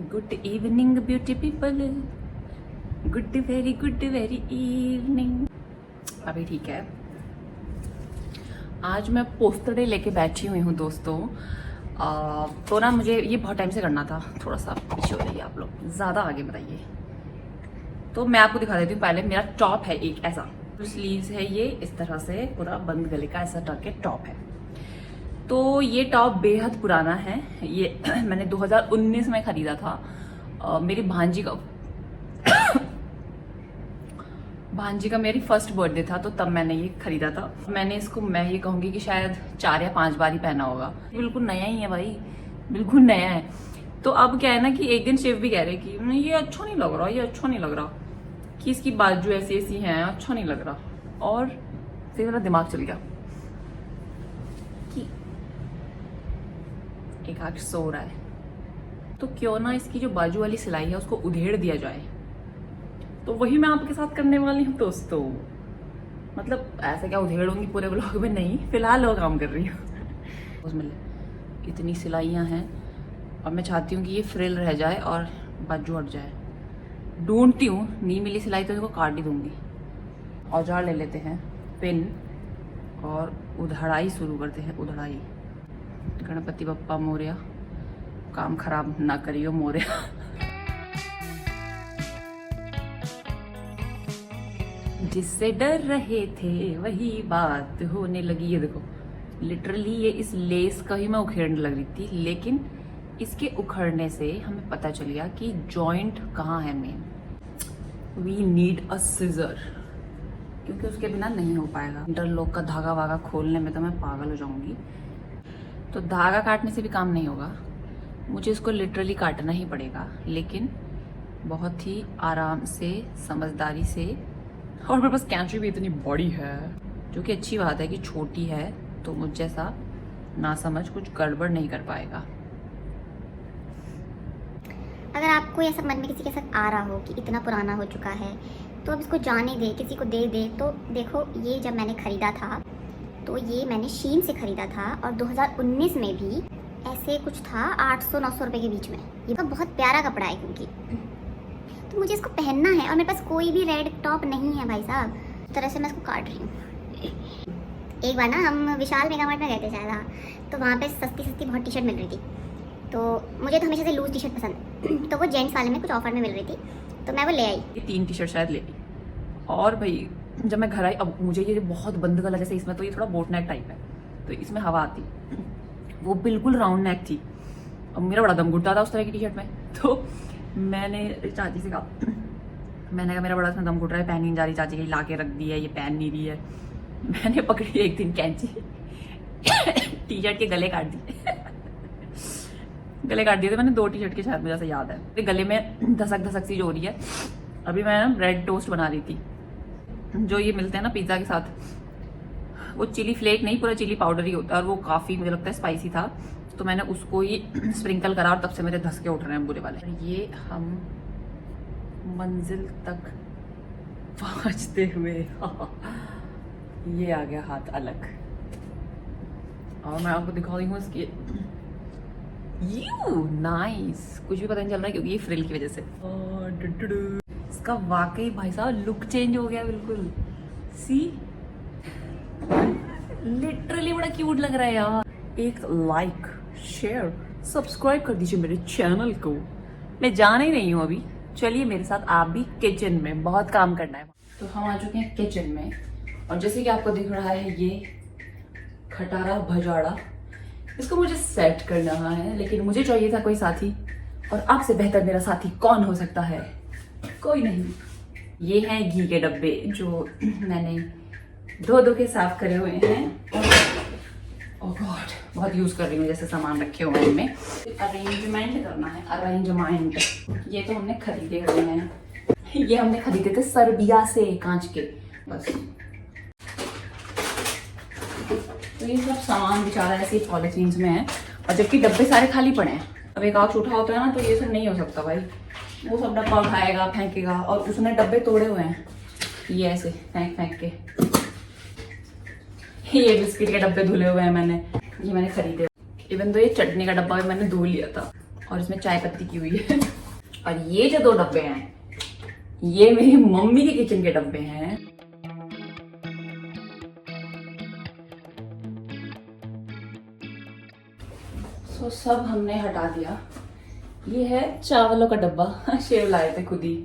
Good evening beauty people, good very evening. अभी ठीक है। आज मैं पोस्टर लेके बैठी हुई हूँ दोस्तों। तो ना मुझे ये बहुत टाइम से करना था। थोड़ा सा पीछे हो जाइए आप लोग, ज़्यादा आगे बताइए। तो मैं आपको दिखा देती हूँ। पहले मेरा टॉप है एक ऐसा, स्लीव्स है ये इस तरह से पूरा बंद गले का ऐसा करके टॉप है। तो ये टॉप बेहद पुराना है। ये मैंने 2019 में खरीदा था। मेरी भांजी का मेरी फर्स्ट बर्थडे था, तो तब मैंने ये खरीदा था। मैंने इसको, मैं ये कहूँगी कि शायद 4 या 5 बार ही पहना होगा। बिल्कुल नया ही है भाई, बिल्कुल नया है। तो अब क्या है ना कि एक दिन शिव भी कह रहे कि ये अच्छा नहीं लग रहा, ये अच्छा नहीं लग रहा, कि इसकी बाजू ऐसी ऐसी हैं, अच्छा नहीं लग रहा। और फिर मेरा दिमाग चल गया कि एक आंख सो रहा है, तो क्यों ना इसकी जो बाजू वाली सिलाई है उसको उधेड़ दिया जाए। तो वही मैं आपके साथ करने वाली हूँ दोस्तों। मतलब ऐसे क्या उधेड़ूंगी पूरे व्लॉग में, नहीं, फिलहाल वो काम कर रही हूँ। उसमें इतनी सिलाइयाँ हैं और मैं चाहती हूँ कि ये फ्रिल रह जाए और बाजू हट जाए। ढूंढती हूँ, नहीं मिली सिलाई तो इसको काट ही दूंगी। औजार ले लेते हैं, पिन, और उधड़ाई शुरू करते हैं। उधड़ाई। गणपति बप्पा मोरया, काम खराब ना करियो मोरया। जिससे डर रहे थे वही बात होने लगी। ये देखो, लिटरली ये इस लेस का ही मैं उखेड़ने लग रही थी, लेकिन इसके उखड़ने से हमें पता चल गया कि जॉइंट कहाँ है main. We need a scissor, क्योंकि उसके बिना नहीं हो पाएगा। इंटरलॉक का धागा वागा खोलने में तो मैं पागल हो जाऊंगी। तो धागा काटने से भी काम नहीं होगा, मुझे इसको लिटरली काटना ही पड़ेगा, लेकिन बहुत ही आराम से, समझदारी से। और मेरे पास कैंची भी इतनी बड़ी है, जो कि अच्छी बात है कि छोटी है, तो मुझ जैसा ना समझ कुछ गड़बड़ नहीं कर पाएगा। अगर आपको ऐसा मन में किसी के साथ आ रहा हो कि इतना पुराना हो चुका है, तो अब इसको जाने दे, किसी को दे दे। तो देखो, ये जब मैंने ख़रीदा था तो ये मैंने शीन से ख़रीदा था, और 2019 में भी ऐसे कुछ था 800-900 रुपये के बीच में। ये तो बहुत प्यारा कपड़ा है, क्योंकि तो मुझे इसको पहनना है, और मेरे पास कोई भी रेड टॉप नहीं है भाई साहब। इस तरह से मैं इसको काट रही हूँ। एक बार ना हम विशाल मेगा मार्ट में गए थे शायद, हाँ, तो वहाँ पे सस्ती बहुत टी शर्ट मिल रही थी। तो मुझे तो हमेशा से लूज टी शर्ट पसंद, तो वो जेंट्स वाले में कुछ ऑफर में मिल रही थी, तो मैं वो ले आई। ये 3 टी शर्ट शायद ले ली। और भाई जब मैं घर आई, अब मुझे ये बहुत बंद गला, जैसे इसमें तो ये थोड़ा बोट नेक टाइप है, तो इसमें हवा आती, वो बिल्कुल राउंड नेक थी। अब मेरा बड़ा दम घुटता था उस तरह की टी शर्ट में, तो मैंने चाची से कहा, मैंने कहा मेरा बड़ा इसमें दम घुट रहा है, पहन नहीं जा रही। चाची कहीं ला के रख दी है, ये पहन नहीं रही है। मैंने पकड़ी एक दिन कैंची, टी शर्ट के गले काट दिए। गले काट दिए थे मैंने 2 टी शर्ट के, शायद मुझे ऐसा याद है। गले में धसक सी जो हो रही है। अभी मैं ना ब्रेड टोस्ट बना रही थी, जो ये मिलते हैं ना पिज्ज़ा के साथ। वो चिली फ्लेक नहीं, पूरा चिली पाउडर ही होता है, और वो काफ़ी मुझे लगता है स्पाइसी था, तो मैंने उसको ही स्प्रिंकल करा, और तब से मेरे धसके उठ रहे हैं बुरे वाले। ये हम मंजिल तक पहुंचते हुए ये आ गया हाथ अलग, और मैं आपको दिखा रही हूँ इसकी। यू नाइस, कुछ भी पता नहीं चल रहा है क्योंकि ये फ्रिल की वजह से। इसका वाकई भाई साहब लुक चेंज हो गया बिल्कुल। सी, लिटरली बड़ा क्यूट लग रहा है यार। एक लाइक, शेयर, सब्सक्राइब कर दीजिए मेरे चैनल को। मैं जान ही नहीं हूँ अभी, चलिए मेरे साथ आप भी किचन में, बहुत काम करना है। तो हम आ चुके हैं किचन में, और जैसे कि आपको दिख रहा है ये खटारा भजाड़ा, इसको मुझे सेट करना है, लेकिन मुझे चाहिए था कोई साथी, और आपसे बेहतर मेरा साथी कौन हो सकता है? कोई नहीं। ये हैं घी के डब्बे, जो मैंने धो के साफ करे हुए हैं। ओह गॉड, बहुत यूज कर रही हूँ, जैसे सामान रखे हुए हैं इनमें। अरेंजमेंट करना है, अरेंजमेंट। ये तो हमने खरीदे हुए हैं, ये हमने खरीदे थे सर्बिया से, कांच के। बस तो ये सब सामान बेचारा ऐसे पॉलिथीन्स में है, और जबकि डब्बे सारे खाली पड़े हैं। अब एक आग उठा होता है ना, तो ये सब नहीं हो सकता भाई। वो सब डब्बा उठाएगा, फेंकेगा, और उसने डब्बे तोड़े हुए हैं ये ऐसे फेंक के। ये बिस्किट के डब्बे धुले हुए हैं मैंने, ये मैंने खरीदे। इवन तो ये चटनी का डब्बा भी मैंने धो लिया था, और इसमें चाय पत्ती की हुई है। और ये जो 2 डब्बे हैं, ये मेरी मम्मी के किचन के डब्बे हैं। तो सब हमने हटा दिया। ये है चावलों का डब्बा, शेव लाए थे खुद ही,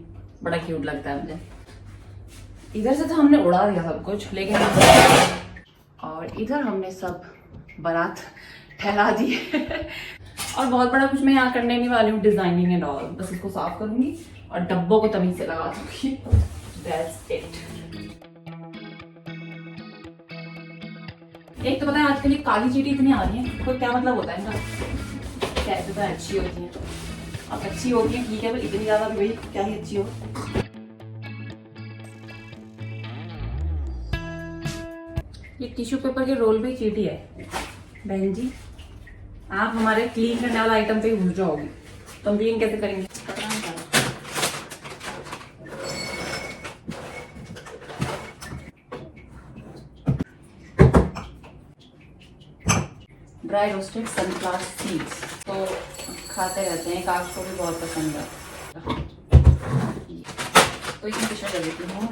बड़ा क्यूट लगता है मुझे। इधर से तो हमने उड़ा दिया सब कुछ, लेकिन और इधर हमने सब बारात ठहरा दी। और बहुत बड़ा कुछ मैं यहाँ करने नहीं वाली हूँ, डिजाइनिंग एंड ऑल। बस इसको साफ करूंगी और डब्बों को तमीज से लगा दूंगी। That's it. एक तो पता है आजकल ये काली चीटी इतनी आ रही है, तो क्या मतलब होता है इनका? कैसे तो अच्छी होती है, अब अच्छी होती है ठीक है, पर इतनी ज्यादा भी भाई क्या ही अच्छी हो। ये टिश्यू पेपर के रोल भी चीटी है। बहन जी आप हमारे क्लीन करने वाला आइटम पे ही घुस जाओगे, तो हम क्लीन कैसे करेंगे? ड्राई रोस्टेड सनफ्लावर सीड्स तो खाते रहते हैं, काश को भी बहुत पसंद है। तो इसमें पिछड़ कर देती हूँ।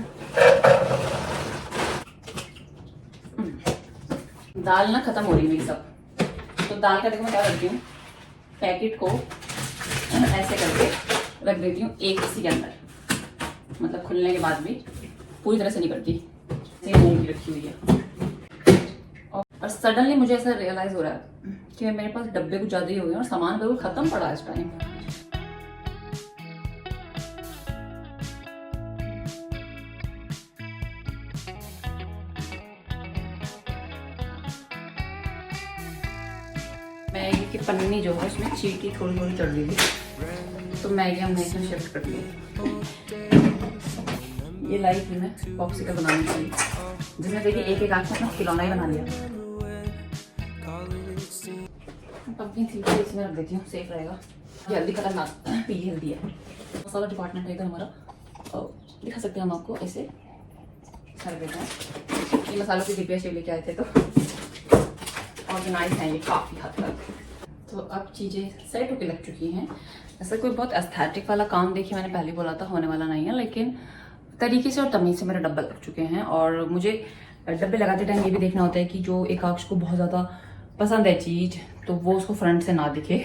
दाल ना खत्म हो रही मेरी सब, तो दाल का देखो मैं क्या करती हूँ, पैकेट को ऐसे करके रख देती हूँ एक किसी के अंदर, मतलब खुलने के बाद भी पूरी तरह से नहीं करती, मूंग की रखी हुई है। और सडनली मुझे ऐसा रियलाइज हो रहा है कि मेरे पास डब्बे कुछ ज्यादा ही हो गए और सामान बिल्कुल खत्म पड़ा है इस टाइम। मैगी की पन्नी जो है उसमें चीटी थोड़ी थोड़ी चढ़ गई थी, तो मैगी हमने इसमें शिफ्ट कर दी। ये लाई थी मैं पॉप्सिकल बनाने के लिए, जिसमें देखिए एक एक आंख में खिलौना ही बना लिया। पंपकिन सीड को इसमें रख देती हूँ, सेफ रहेगा। ये हल्दी खतरनाक, ये हल्दी है। मसाला डिपार्टमेंट है इधर हमारा, और दिखा सकते हैं हम आपको ऐसे कर देते हैं। ये मसालों की डिब्बियाँ शेव लेके आए थे, तो ऑर्गेनाइज हैं ये काफ़ी हद तक। तो अब चीज़ें सेट होके लग चुकी हैं। ऐसा कोई बहुत एस्थेटिक वाला काम देखिए मैंने पहले बोला था होने वाला नहीं है, लेकिन तरीके से और तमीज से मेरे डब्बे लग चुके हैं। और मुझे डब्बे लगाते टाइम ये भी देखना होता है कि जो एकाक्ष को बहुत ज़्यादा पसंद है चीज़, तो वो उसको फ्रंट से ना दिखे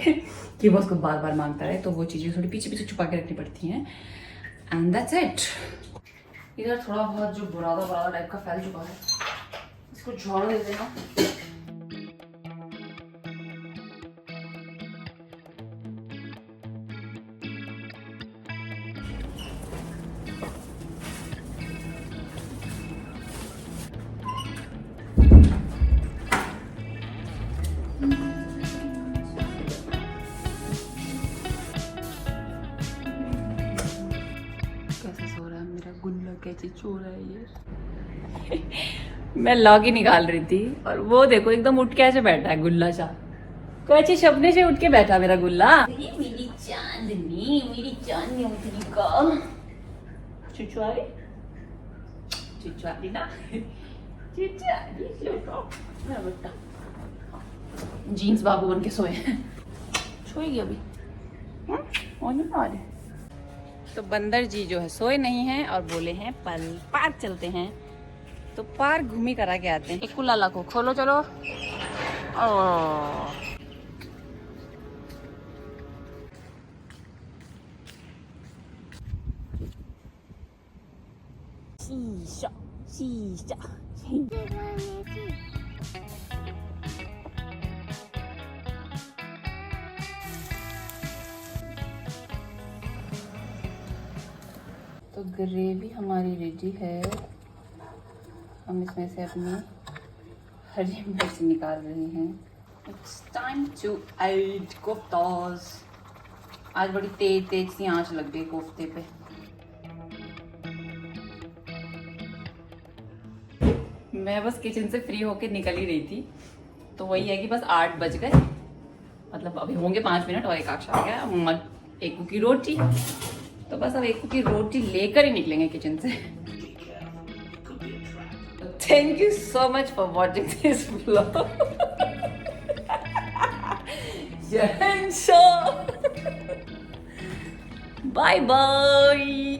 कि वो उसको बार बार मांगता है, तो वो चीज़ें थोड़ी पीछे पीछे छुपा के रखनी पड़ती हैं। And that's it. इधर थोड़ा बहुत जो बुरादा टाइप का फैल चुका है, इसको झाड़ू दे देना। कैसे सो रहा है ये। मैं लॉग ही निकाल रही थी और वो देखो एकदम उठ के ऐसे बैठा है गुल्ला सा, कैसे सपने से उठ के बैठा मेरा गुल्ला। ये मेरी चांदनी उठनी का चुचू आ गई, चुचू आ गई ना, चुचू आ गई। मेरा बेटा जीन्स बाबू बन के सोए, सोएगी अभी और नहीं आ रहे। तो बंदर जी जो है सोए नहीं हैं और बोले हैं पार्क चलते हैं, तो पार्क घूमी करा के आते हैं। एक लाला को खोलो चलो। शीशा शीशा तो ग्रेवी हमारी रेडी है। हम इसमें से अपनी हरी मिर्च निकाल रहे हैं। It's time to add koftas. आज बड़ी तेज तेज सी आंच लग गई कोफ्ते पे। मैं बस किचन से फ्री होके निकल ही रही थी, तो वही है कि बस 8 बज गए, मतलब अभी होंगे 5 मिनट और एक आंच आ गया। एक की रोटी, तो बस अब एक की रोटी लेकर ही निकलेंगे किचन से। Thank you so much for watching this vlog. Bye bye.